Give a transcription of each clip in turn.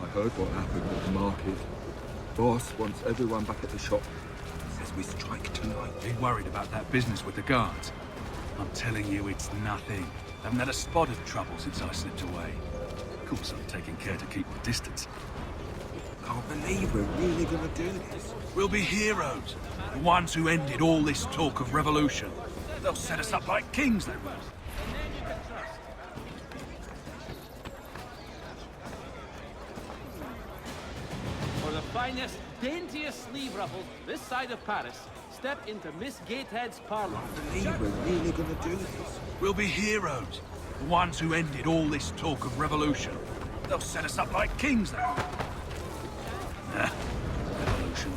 I heard what happened at the market. Boss wants everyone back at the shop. Says we strike tonight. Been worried about that business with the guards. I'm telling you, it's nothing. Haven't had a spot of trouble since I slipped away. Of course, I'm taking care to keep my distance. Can't believe we're really gonna do this. We'll be heroes. The ones who ended all this talk of revolution. They'll set us up like kings, they will. For the finest, daintiest sleeve ruffles this side of Paris, step into Miss Gatehead's parlor. Can't believe we're really gonna do this. We'll be heroes. The ones who ended all this talk of revolution. They'll set us up like kings, they will. Revolution.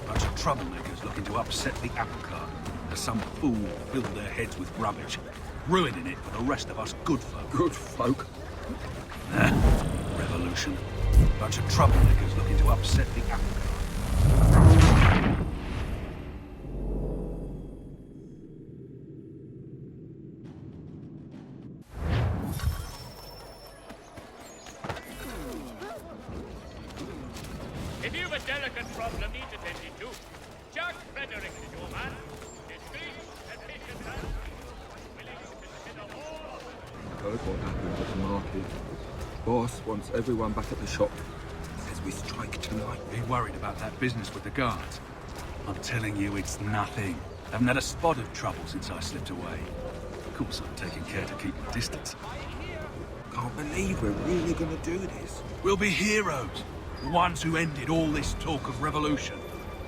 Bunch of troublemakers looking to upset the apple cart. As some fool filled their heads with rubbish, ruining it for the rest of us good folk. Good folk? Revolution. Bunch of troublemakers looking to upset the apple cart. If you've a delicate problem needs attending to, Jack Frederick is your man. Discreet, efficient, and willing to consider all. I heard what happened at the market. Boss wants everyone back at the shop. Says we strike tonight. Been worried about that business with the guards. I'm telling you, it's nothing. Haven't had a spot of trouble since I slipped away. Of course, I'm taking care to keep my distance. Can't believe we're really gonna do this. We'll be heroes. The ones who ended all this talk of revolution.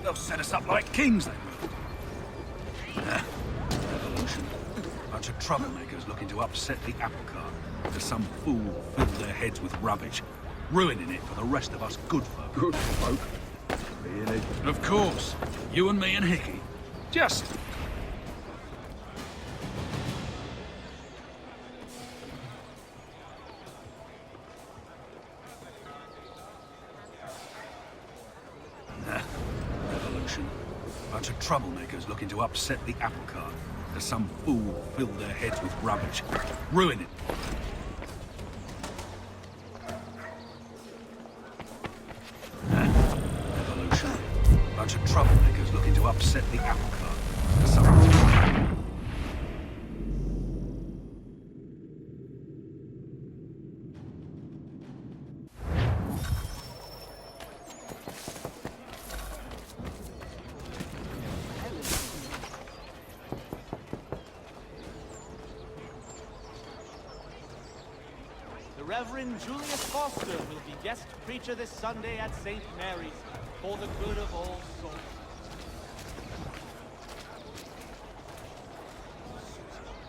They'll set us up like kings, they will. Revolution. Bunch of troublemakers looking to upset the apple cart. As some fool filled their heads with rubbish, ruining it for the rest of us good folk. Good folk? Really? Of course. You and me and Hickey. Just... Revolution. Bunch of troublemakers looking to upset the apple cart. As some fool filled their heads with rubbish, ruining it. Revolution. Bunch of troublemakers looking to upset the apple cart. As some... The Reverend Julius Foster will be guest preacher this Sunday at St. Mary's for the good of all souls.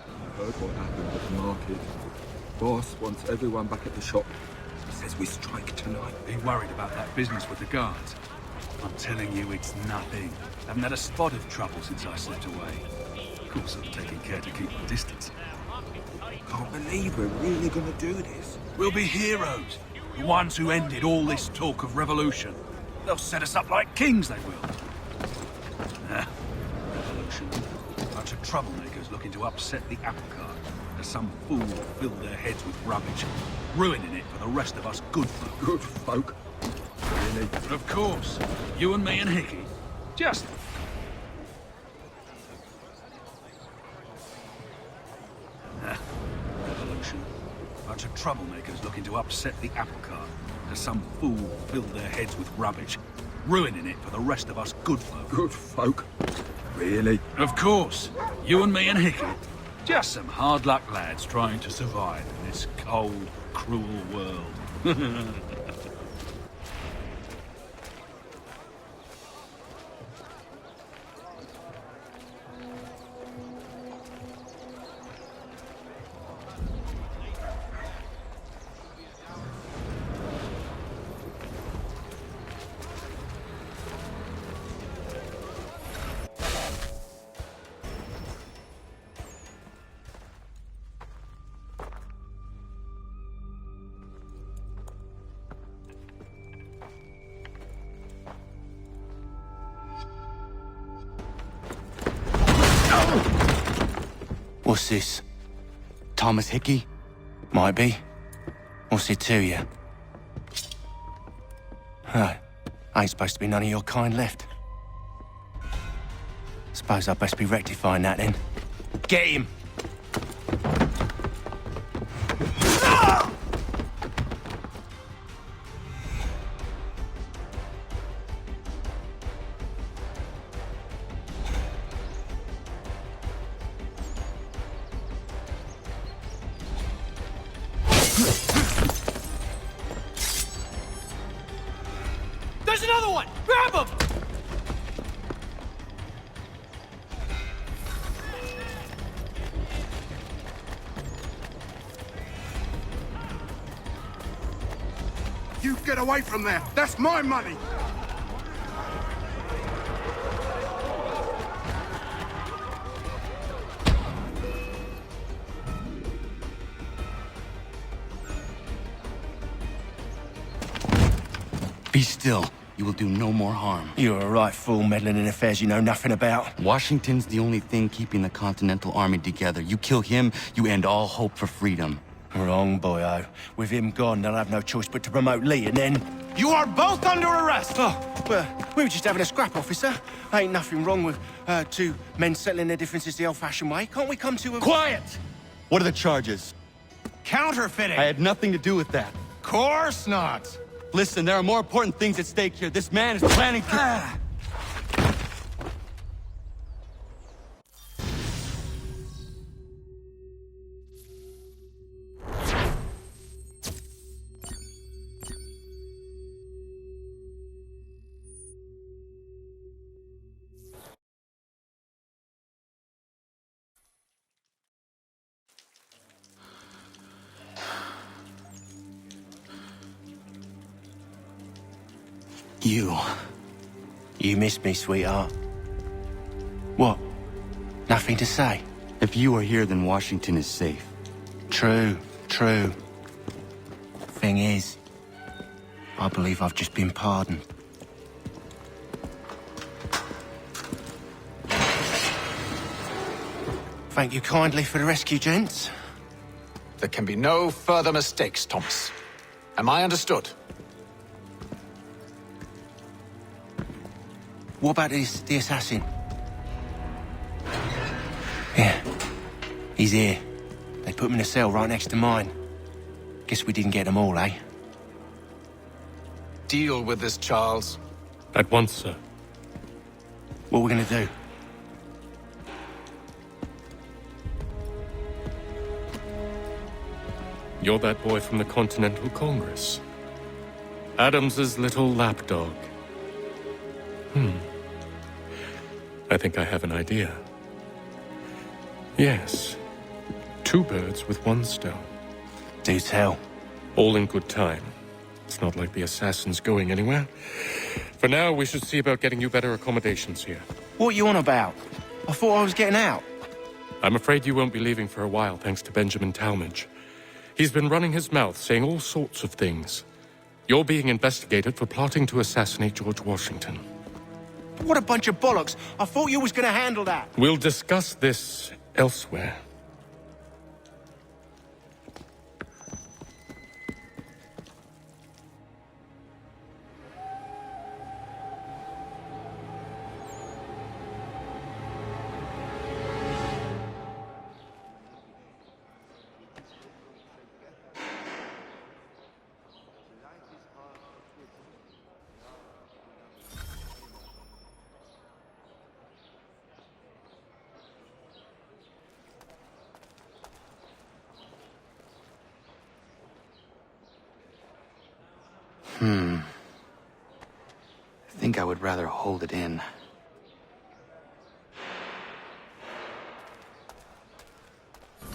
I heard what happened at the market. Boss wants everyone back at the shop. Says we strike tonight. Been worried about that business with the guards. I'm telling you, it's nothing. Haven't had a spot of trouble since I slipped away. Of course, I'm taking care to keep my distance. Can't believe we're really gonna do this. We'll be heroes. The ones who ended all this talk of revolution. They'll set us up like kings, they will. Revolution. Bunch of troublemakers looking to upset the apple cart. As some fool filled their heads with rubbish, ruining it for the rest of us good folk. Good folk? Really? Of course. You and me and Hickey. Just... Revolution. Bunch of troublemakers looking to upset the apple cart. As some fool filled their heads with rubbish, ruining it for the rest of us good folk. Good folk. Really? Of course. You and me and Hickey. Just some hard luck lads trying to survive in this cold, cruel world. What's this? Thomas Hickey? Might be. What's it to you? Oh, ain't supposed to be none of your kind left. Suppose I'd best be rectifying that then. Get him! There's another one! Grab him! You get away from there! That's my money! Be still. You will do no more harm. You're a right fool meddling in affairs you know nothing about. Washington's the only thing keeping the Continental Army together. You kill him, you end all hope for freedom. Wrong, boyo. With him gone, they'll have no choice but to promote Lee, and then... You are both under arrest! Oh, well, we were just having a scrap, officer. Ain't nothing wrong with two men settling their differences the old-fashioned way. Can't we come to a... Quiet! What are the charges? Counterfeiting! I had nothing to do with that. Course not! Listen, there are more important things at stake here. This man is planning to... You missed me, sweetheart. What? Nothing to say? If you are here, then Washington is safe. True. Thing is, I believe I've just been pardoned. Thank you kindly for the rescue, gents. There can be no further mistakes, Thomas. Am I understood? What about the assassin? Yeah, he's here. They put him in a cell right next to mine. Guess we didn't get them all, eh? Deal with this, Charles. At once, sir. What are we gonna do? You're that boy from the Continental Congress. Adams's little lapdog. I think I have an idea. Yes. Two birds with one stone. Do tell. All in good time. It's not like the assassin's going anywhere. For now, we should see about getting you better accommodations here. What are you on about? I thought I was getting out. I'm afraid you won't be leaving for a while, thanks to Benjamin Talmadge. He's been running his mouth, saying all sorts of things. You're being investigated for plotting to assassinate George Washington. What a bunch of bollocks. I thought you was gonna handle that. We'll discuss this elsewhere. I think I would rather hold it in.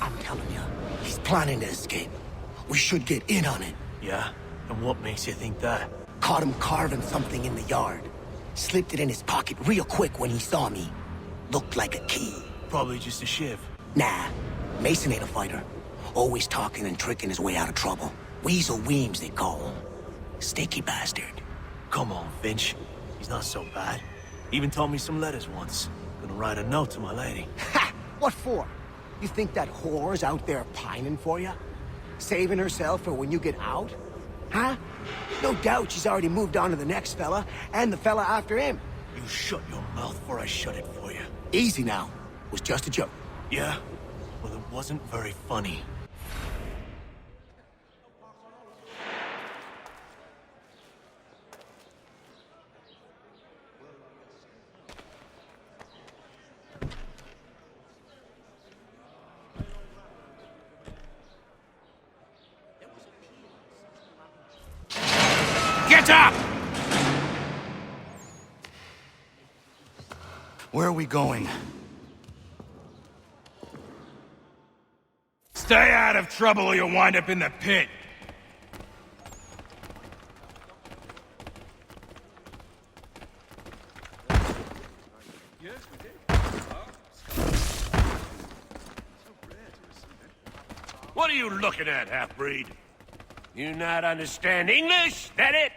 I'm telling you, he's planning to escape. We should get in on it. Yeah? And what makes you think that? Caught him carving something in the yard. Slipped it in his pocket real quick when he saw me. Looked like a key. Probably just a shiv. Nah, Mason ain't a fighter. Always talking and tricking his way out of trouble. Weasel Weems, they call him. Sticky bastard. Come on, Finch. He's not so bad. Even taught me some letters once. Gonna write a note to my lady. Ha! What for? You think that whore's out there pining for you? Saving herself for when you get out? Huh? No doubt she's already moved on to the next fella, and the fella after him. You shut your mouth before I shut it for you. Easy now. Was just a joke. Yeah? Well, it wasn't very funny. Get up! Where are we going? Stay out of trouble or you'll wind up in the pit. What are you looking at, half-breed? You not understand English? That it?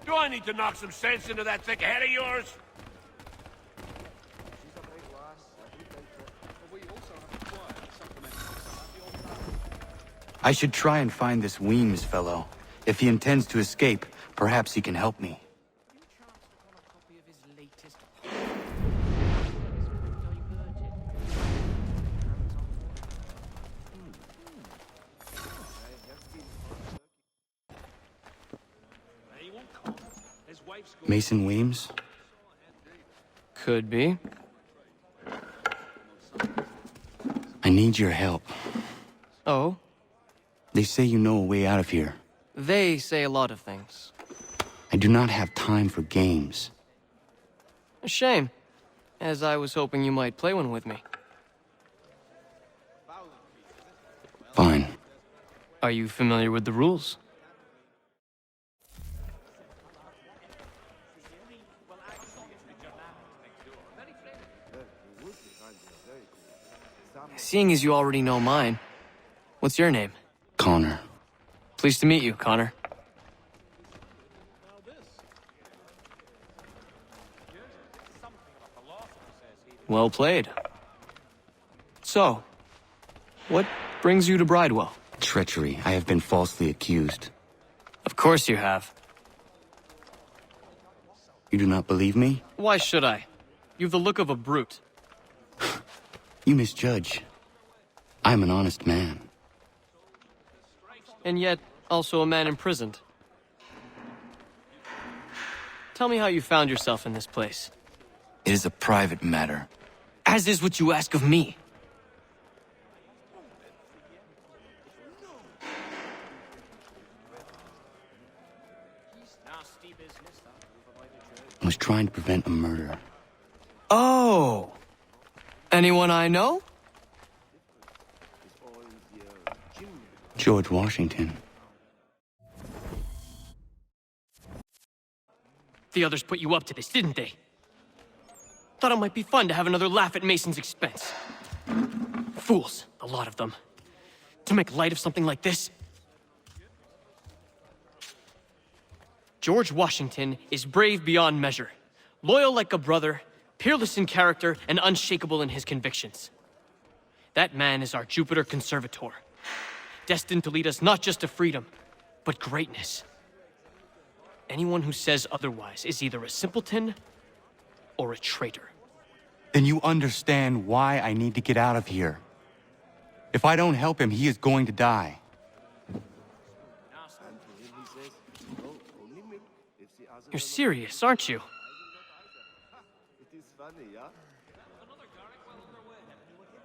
Do I need to knock some sense into that thick head of yours? I should try and find this Weems fellow. If he intends to escape, perhaps he can help me. Mason Weems? Could be. I need your help. Oh? They say you know a way out of here. They say a lot of things. I do not have time for games. A shame, as I was hoping you might play one with me. Fine. Are you familiar with the rules? Seeing as you already know mine, what's your name? Connor. Pleased to meet you, Connor. Well played. So, what brings you to Bridewell? Treachery. I have been falsely accused. Of course you have. You do not believe me? Why should I? You've the look of a brute. You misjudge. I'm an honest man. And yet, also a man imprisoned. Tell me how you found yourself in this place. It is a private matter. As is what you ask of me. I was trying to prevent a murder. Oh! Anyone I know? George Washington. The others put you up to this, didn't they? Thought it might be fun to have another laugh at Mason's expense. Fools, a lot of them. To make light of something like this. George Washington is brave beyond measure, loyal like a brother, peerless in character, and unshakable in his convictions. That man is our Jupiter Conservator, destined to lead us not just to freedom, but greatness. Anyone who says otherwise is either a simpleton or a traitor. Then you understand why I need to get out of here. If I don't help him, he is going to die. You're serious, aren't you?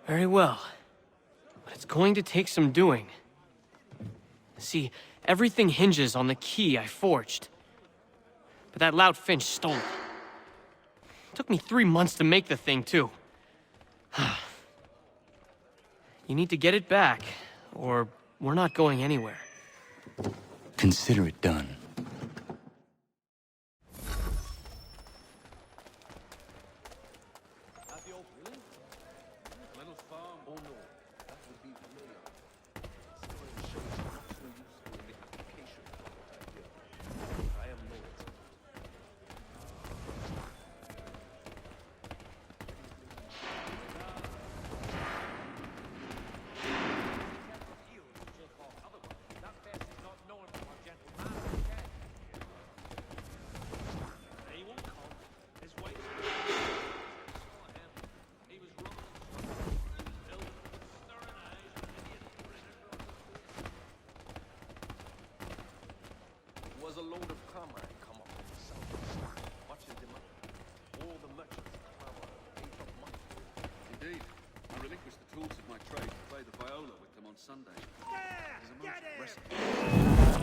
Very well. But it's going to take some doing. See, everything hinges on the key I forged. But that loud Finch stole it. Took me 3 months to make the thing, too. You need to get it back, or we're not going anywhere. Consider it done. Was a load of comrade come up from the south, watching them up. All the merchants clamor, ate up money. Indeed. I relinquished the tools of my trade to play the viola with them on Sunday. Get it!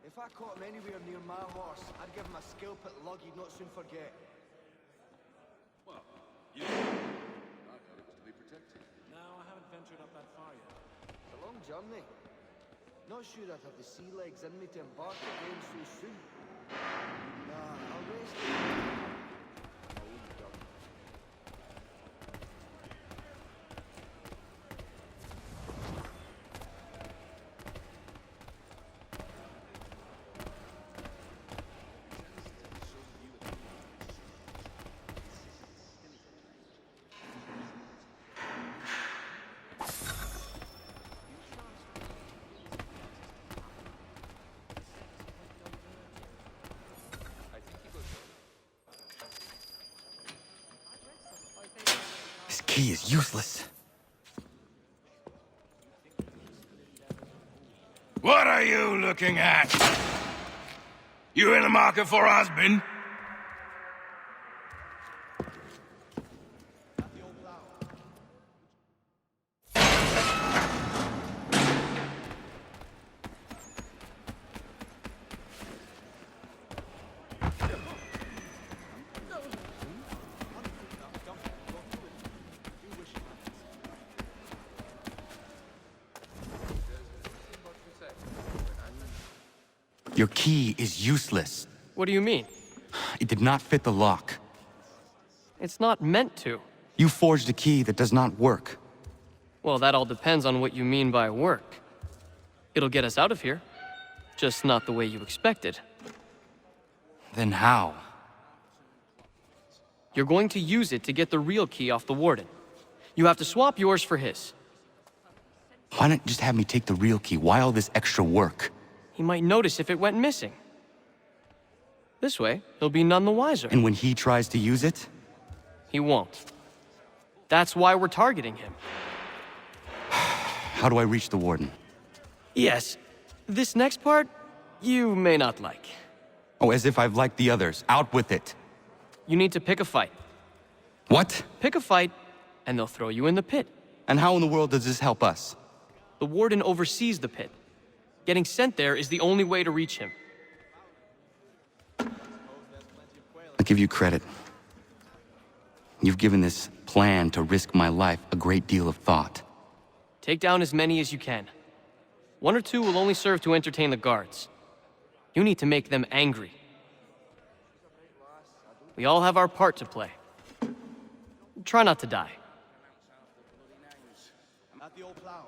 If I caught him anywhere near my horse, I'd give him a scalp at lug he'd not soon forget. Well, you... I thought it was to be protected. No, I haven't ventured up that far yet. It's a long journey. Not sure I'd have the sea legs in me to embark again so soon. Nah, I'll rest it. This key is useless. What are you looking at? You in the market for a husband? Your key is useless. What do you mean? It did not fit the lock. It's not meant to. You forged a key that does not work. Well, that all depends on what you mean by work. It'll get us out of here. Just not the way you expected. Then how? You're going to use it to get the real key off the Warden. You have to swap yours for his. Why not just have me take the real key? Why all this extra work? He might notice if it went missing. This way, he'll be none the wiser. And when he tries to use it? He won't. That's why we're targeting him. How do I reach the Warden? Yes. This next part, you may not like. Oh, as if I've liked the others. Out with it. You need to pick a fight. What? Pick a fight, and they'll throw you in the pit. And how in the world does this help us? The Warden oversees the pit. Getting sent there is the only way to reach him. I'll give you credit. You've given this plan to risk my life a great deal of thought. Take down as many as you can. 1 or 2 will only serve to entertain the guards. You need to make them angry. We all have our part to play. Try not to die. At the old plow.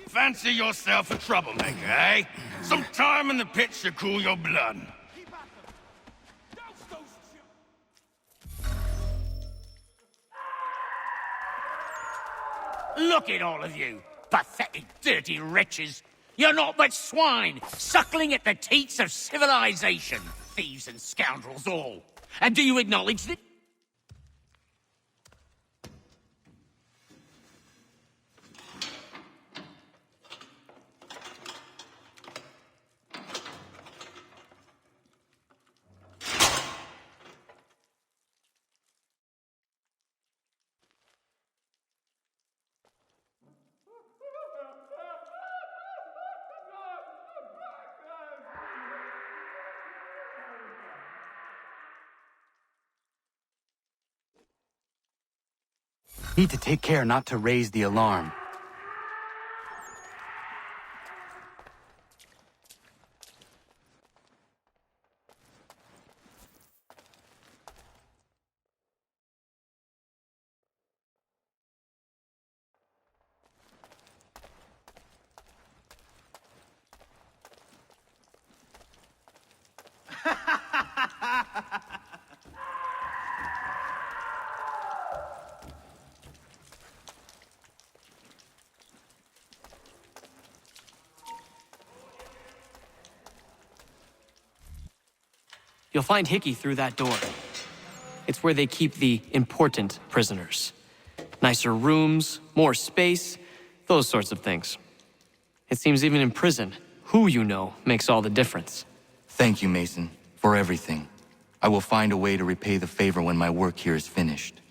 Fancy yourself a troublemaker, eh? Some time in the pits to cool your blood. Look at all of you, pathetic, dirty wretches. You're not but swine, suckling at the teats of civilization. Thieves and scoundrels all. And do you acknowledge that? Need to take care not to raise the alarm. You'll find Hickey through that door. It's where they keep the important prisoners. Nicer rooms, more space, those sorts of things. It seems even in prison, who you know makes all the difference. Thank you, Mason, for everything. I will find a way to repay the favor when my work here is finished.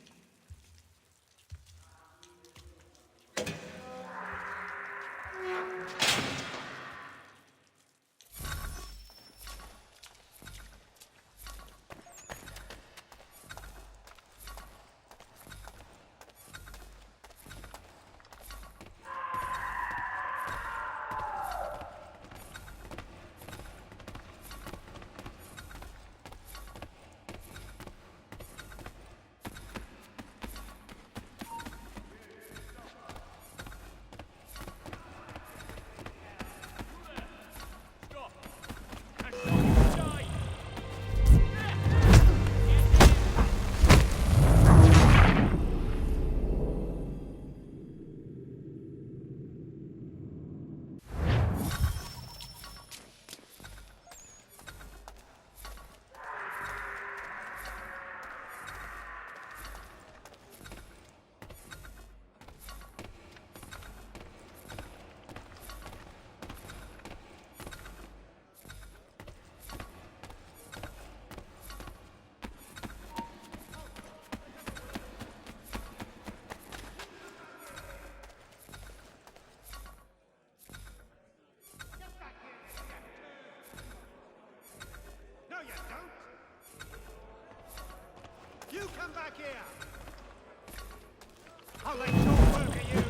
You come back here! I'll let short work of you!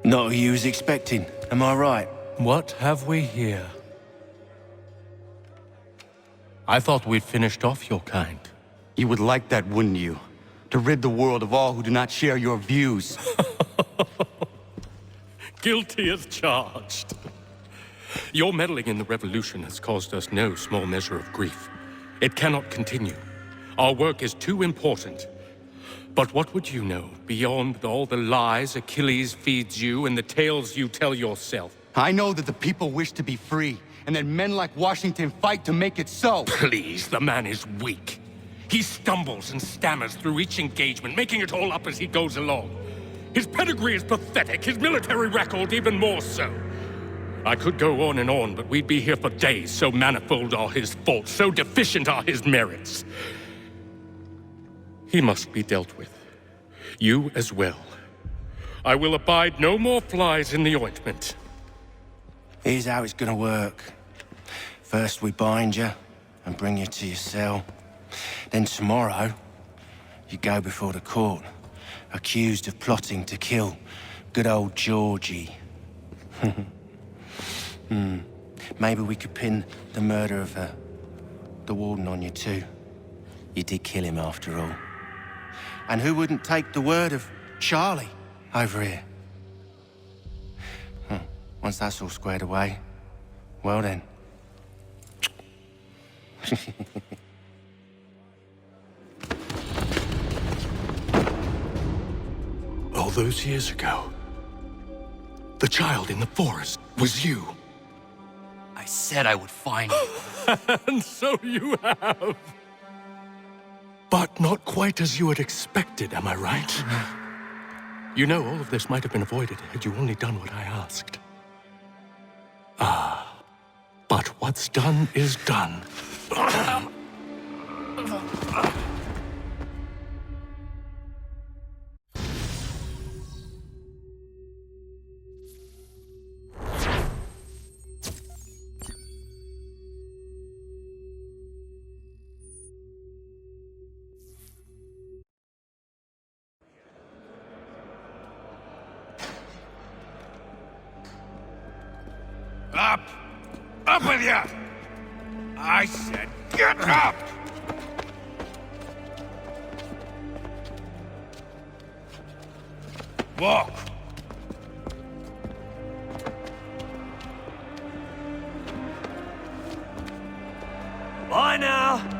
Not who you was expecting, am I right? What have we here? I thought we'd finished off your kind. You would like that, wouldn't you? To rid the world of all who do not share your views. Guilty as charged. Your meddling in the revolution has caused us no small measure of grief. It cannot continue. Our work is too important. But what would you know beyond all the lies Achilles feeds you and the tales you tell yourself? I know that the people wish to be free, and that men like Washington fight to make it so. Please, the man is weak. He stumbles and stammers through each engagement, making it all up as he goes along. His pedigree is pathetic, his military record even more so. I could go on, but we'd be here for days, so manifold are his faults, so deficient are his merits. He must be dealt with. You as well. I will abide no more flies in the ointment. Here's how it's gonna work. First we bind you and bring you to your cell. Then tomorrow, you go before the court, accused of plotting to kill good old Georgie. Maybe we could pin the murder of the warden on you too. You did kill him after all. And who wouldn't take the word of Charlie over here? Once that's all squared away, well then. All those years ago, the child in the forest was you. I said I would find you. And so you have. But not quite as you had expected, am I right? You know, all of this might have been avoided had you only done what I asked. But what's done is done. Up! Up with you! I said get up! Walk! Bye now!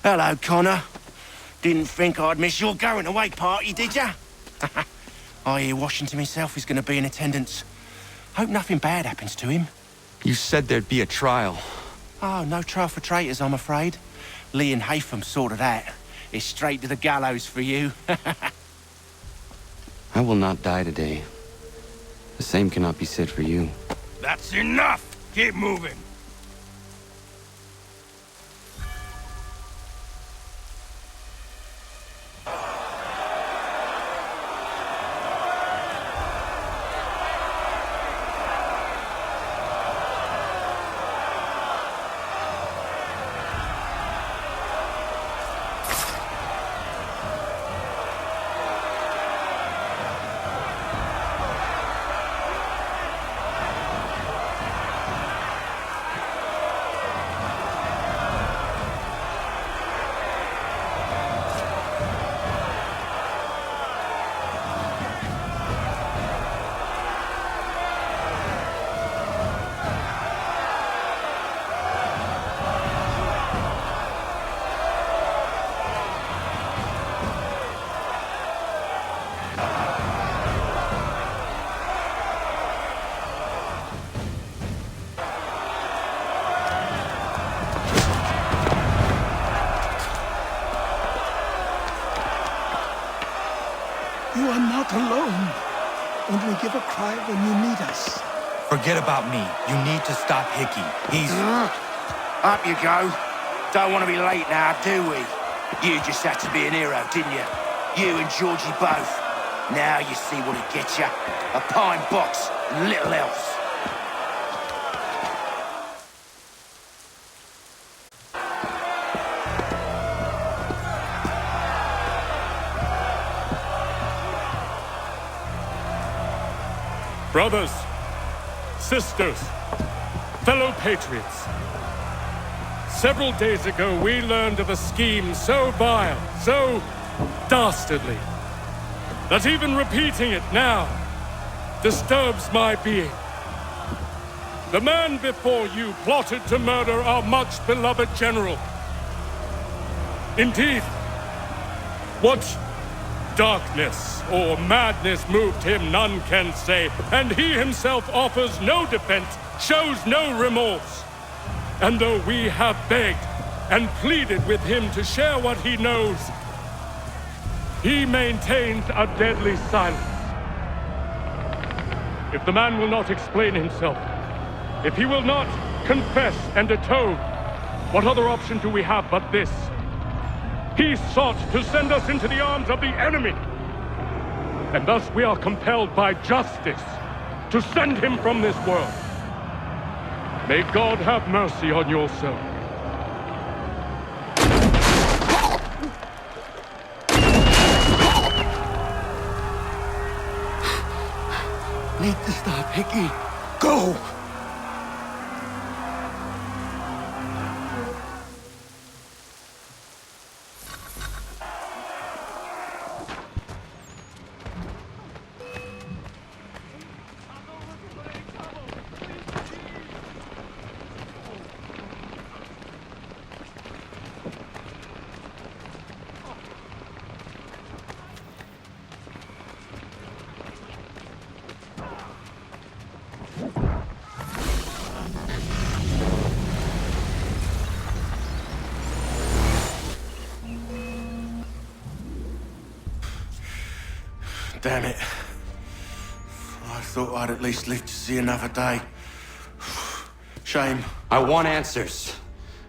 Hello, Connor. Didn't think I'd miss your going away party, did ya? I hear Washington himself is going to be in attendance. Hope nothing bad happens to him. You said there'd be a trial. Oh, no trial for traitors, I'm afraid. Lee and Haytham sorted that. It's straight to the gallows for you. I will not die today. The same cannot be said for you. That's enough! Keep moving! You are not alone. Only give a cry when you need us. Forget about me. You need to stop Hickey. He's... Up you go. Don't want to be late now, do we? You just had to be an hero, didn't you? You and Georgie both. Now you see what it gets you. A pine box and little else. Brothers, sisters, fellow patriots. Several days ago, we learned of a scheme so vile, so dastardly, that even repeating it now disturbs my being. The man before you plotted to murder our much-beloved general. Indeed, what darkness or madness moved him, none can say, and he himself offers no defense, shows no remorse. And though we have begged and pleaded with him to share what he knows, he maintains a deadly silence. If the man will not explain himself, if he will not confess and atone, what other option do we have but this? He sought to send us into the arms of the enemy. And thus we are compelled by justice to send him from this world. May God have mercy on your soul. Need to stop Hickey. Go! Damn it. I thought I'd at least live to see another day. Shame. I want answers.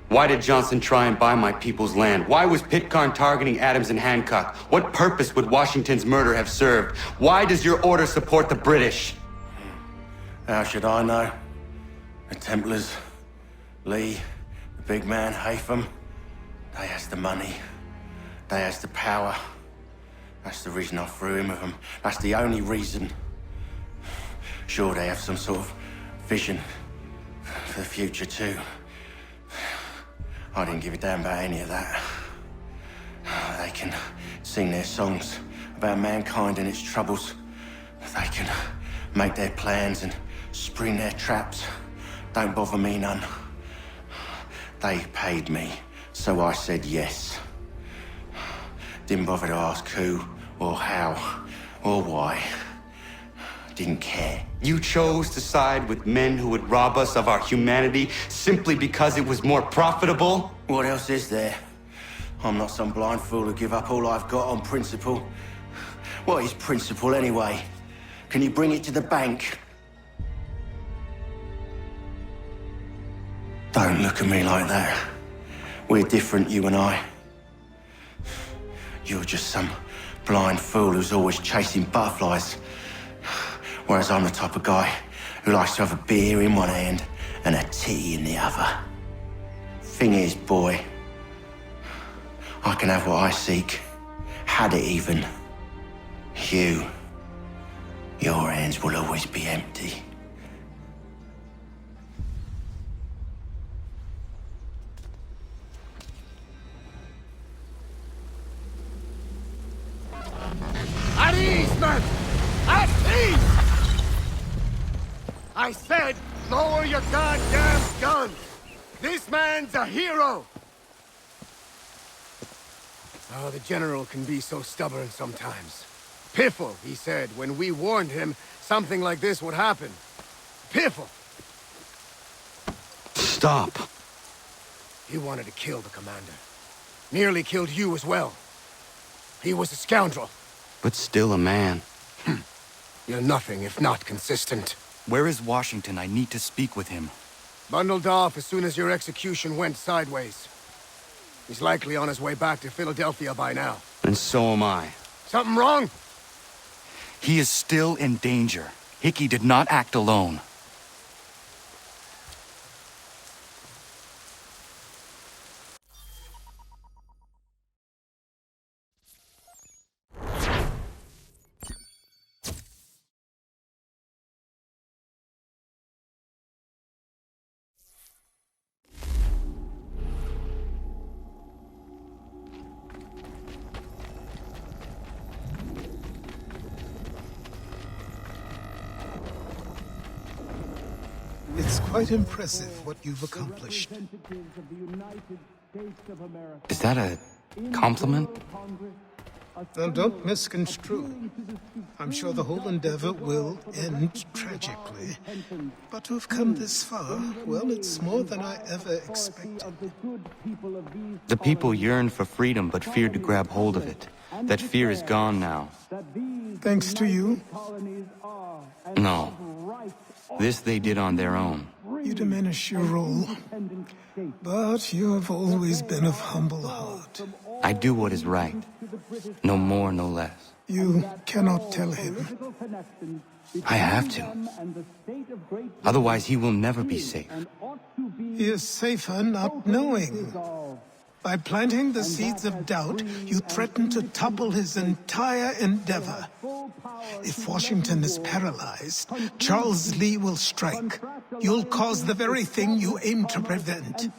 Why did Johnson try and buy my people's land? Why was Pitcairn targeting Adams and Hancock? What purpose would Washington's murder have served? Why does your order support the British? How should I know? The Templars, Lee, the big man, Haytham, they has the money. They has the power. That's the reason I threw in with them. That's the only reason. Sure, they have some sort of vision for the future, too. I didn't give a damn about any of that. They can sing their songs about mankind and its troubles. They can make their plans and spring their traps. Don't bother me none. They paid me, so I said yes. Didn't bother to ask who, or how, or why. Didn't care. You chose to side with men who would rob us of our humanity simply because it was more profitable? What else is there? I'm not some blind fool to give up all I've got on principle. What is principle anyway? Can you bring it to the bank? Don't look at me like that. We're different, you and I. You're just some blind fool who's always chasing butterflies. Whereas I'm the type of guy who likes to have a beer in one hand and a tea in the other. Thing is, boy, I can have what I seek. Had it even. Your hands will always be empty. At ease, men! At ease! I said, lower your goddamn guns! This man's a hero! Oh, the general can be so stubborn sometimes. Piffle, he said, when we warned him something like this would happen. Piffle! Stop. He wanted to kill the commander. Nearly killed you as well. He was a scoundrel. But still a man. You're nothing if not consistent. Where is Washington? I need to speak with him. Bundled off as soon as your execution went sideways. He's likely on his way back to Philadelphia by now. And so am I. Something wrong? He is still in danger. Hickey did not act alone. It's quite impressive what you've accomplished. Is that a compliment? Now, don't misconstrue. I'm sure the whole endeavor will end tragically. But to have come this far, well, it's more than I ever expected. The people yearned for freedom but feared to grab hold of it. That fear is gone now. Thanks to you? No. This they did on their own. You diminish your role. But you have always been of humble heart. I do what is right. No more, no less. You cannot tell him. I have to. Otherwise, he will never be safe. He is safer not knowing. By planting the seeds of doubt, you threaten to topple his entire endeavor. If Washington is paralyzed, Charles Lee will strike. You'll cause the very thing you aim to prevent.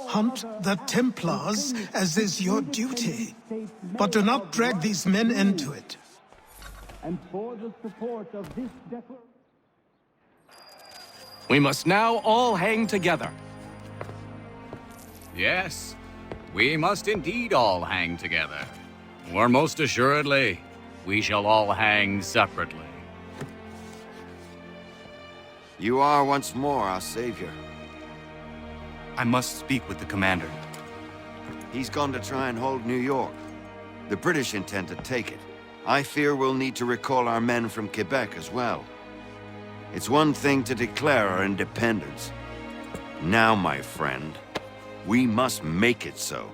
Hunt the Templars, as is your duty. But do not drag these men into it. And for the support of this declaration. We must now all hang together. Yes, we must indeed all hang together. Or most assuredly, we shall all hang separately. You are once more our savior. I must speak with the commander. He's gone to try and hold New York. The British intend to take it. I fear we'll need to recall our men from Quebec as well. It's one thing to declare our independence. Now, my friend, we must make it so.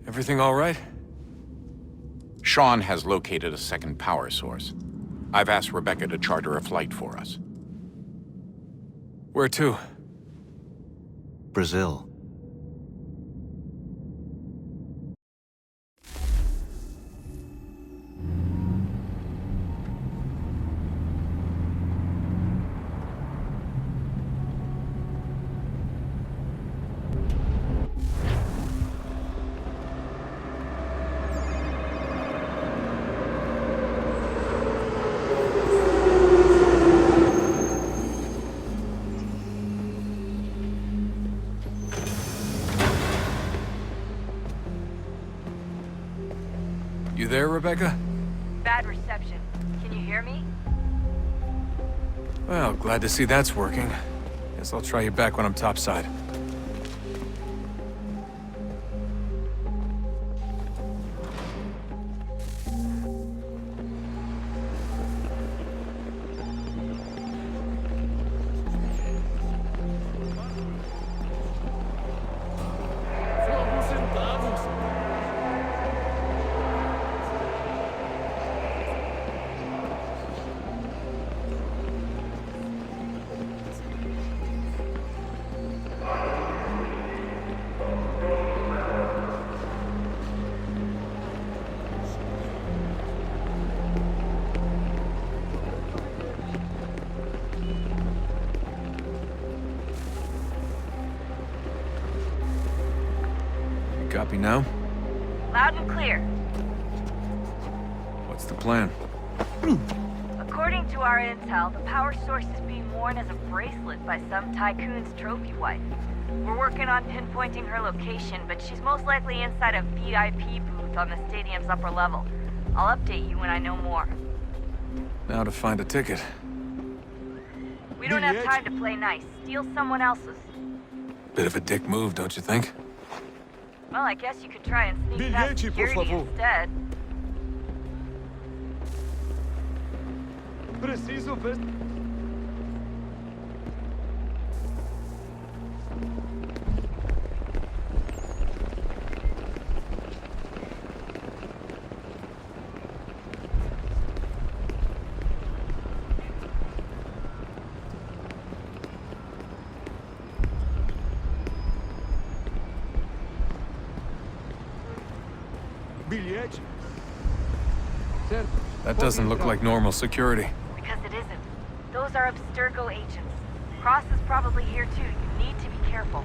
Everything all right? Sean has located a second power source. I've asked Rebecca to charter a flight for us. Where to? Brazil. You there, Rebecca? Bad reception. Can you hear me? Well, glad to see that's working. Guess I'll try you back when I'm topside. Copy now? Loud and clear. What's the plan? According According to our intel, the power source is being worn as a bracelet by some tycoon's trophy wife. We're working on pinpointing her location, but she's most likely inside a VIP booth on the stadium's upper level. I'll update you when I know more. Now to find a ticket. We don't have time to play nice. Steal someone else's. Bit of a dick move, don't you think? Well, I guess you could try and sneak past security instead. Preciso ver. Bilhete. Certo. That doesn't look like normal security. Because it isn't. Those are Abstergo agents. Cross is probably here too. You need to be careful.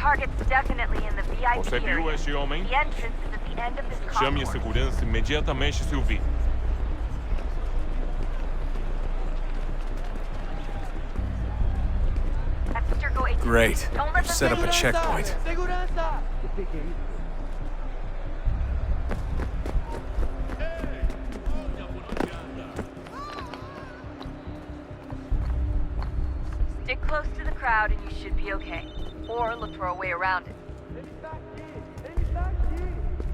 Target's definitely in the VIP Você viu area. este homem? The entrance is at the end of this Chame a concourse. segurança imediatamente se o vir. Abstergo agents. Great. Don't let them Set up a checkpoint. Segurança! Stick close to the crowd and you should be okay. Or look for a way around it. Ele está aqui! Ele está aqui!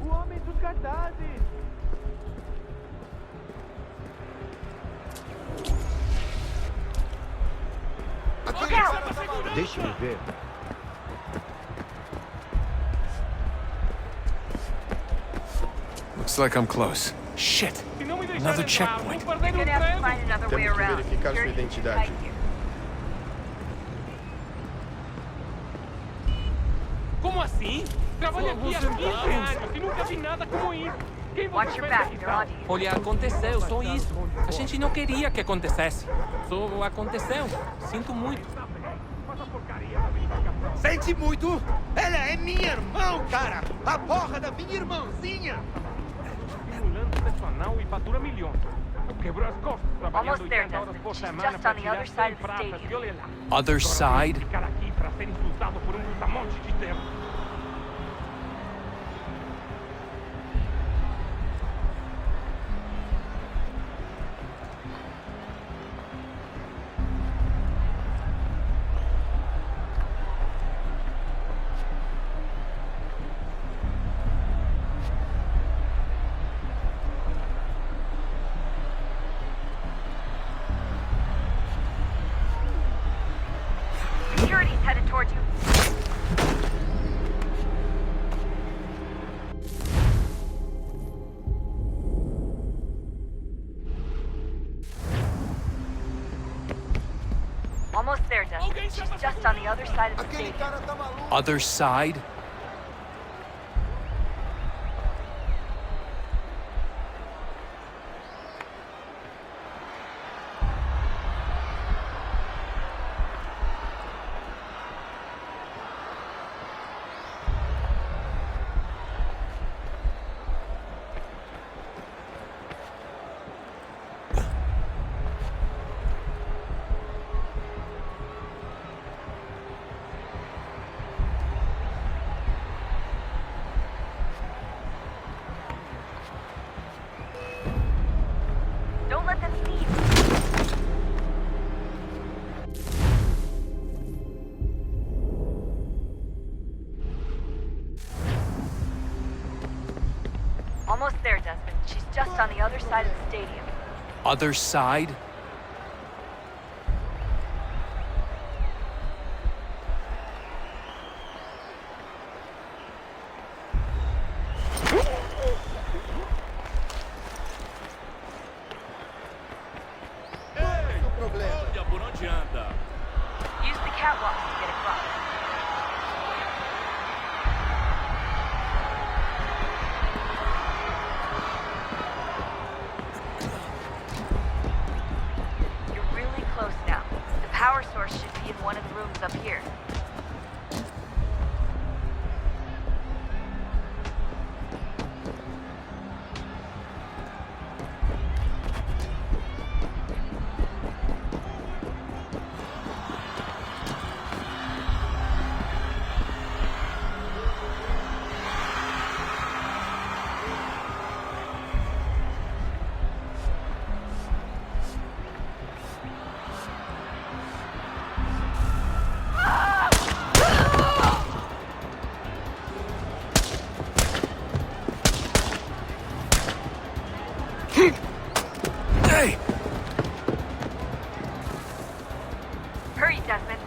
O homem dos cartazes! Look out! Deixa-me ver. Looks like I'm close. Shit! Another checkpoint. You're gonna have to find another way around. Security is tight here. Como assim? Trabalho aqui há 15 anos e nunca vi nada como isso. Quem Watch your back, they're on to you. Olha, aconteceu, só isso. A gente não queria que acontecesse. Só aconteceu. Sinto muito. Sente muito? Ela é minha irmã, cara! A porra da minha irmãzinha! Simulando personal e fatura milhões. Eu quebro as costas trabalhando Almost there, 80 horas Dustin. por She's semana just para on the tirar other 100 side of the pratas stadium. e olha lá. Other Agora side? vou ficar aqui para ser insultado por monte de tempo. Security's headed towards you. Almost there, Dustin. She's just on the other side of the stadium. Other side? Don't let them see you. Almost there, Dustin. She's just on the other side of the stadium. Other side? Use the catwalks to get across. You're really close now. The power source should be in one of the rooms up here. Hey! Hurry, Desmond.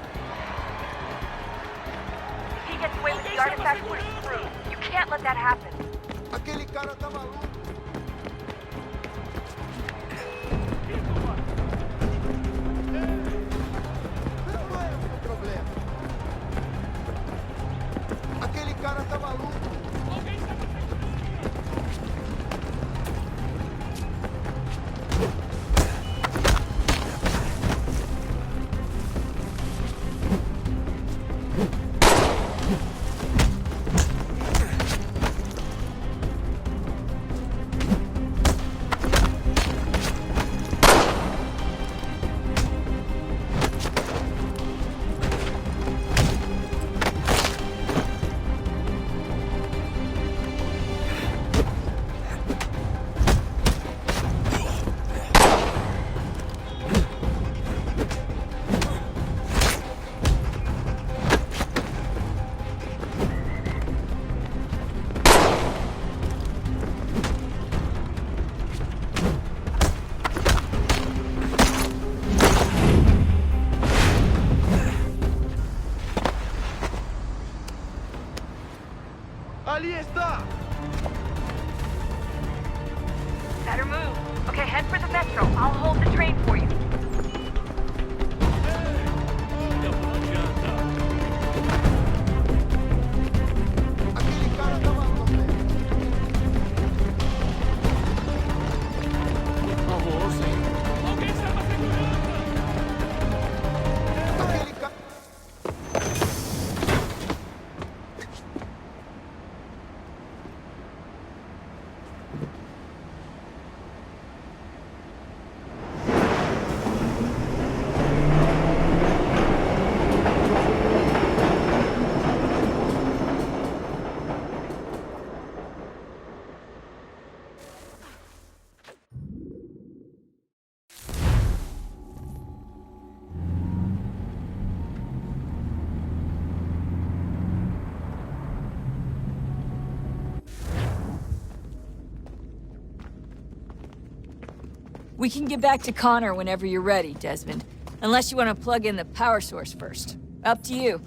If he gets away with the artifact, we're screwed. You can't let that happen. Aquele cara tá maluco. Não é o problema. Aquele cara tá maluco. Ali está! Better move. Okay, head for the metro. I'll hold the train for you. Aquele cara tá maluco. Aquele cara. We can get back to Connor whenever you're ready, Desmond. Unless you want to plug in the power source first. Up to you.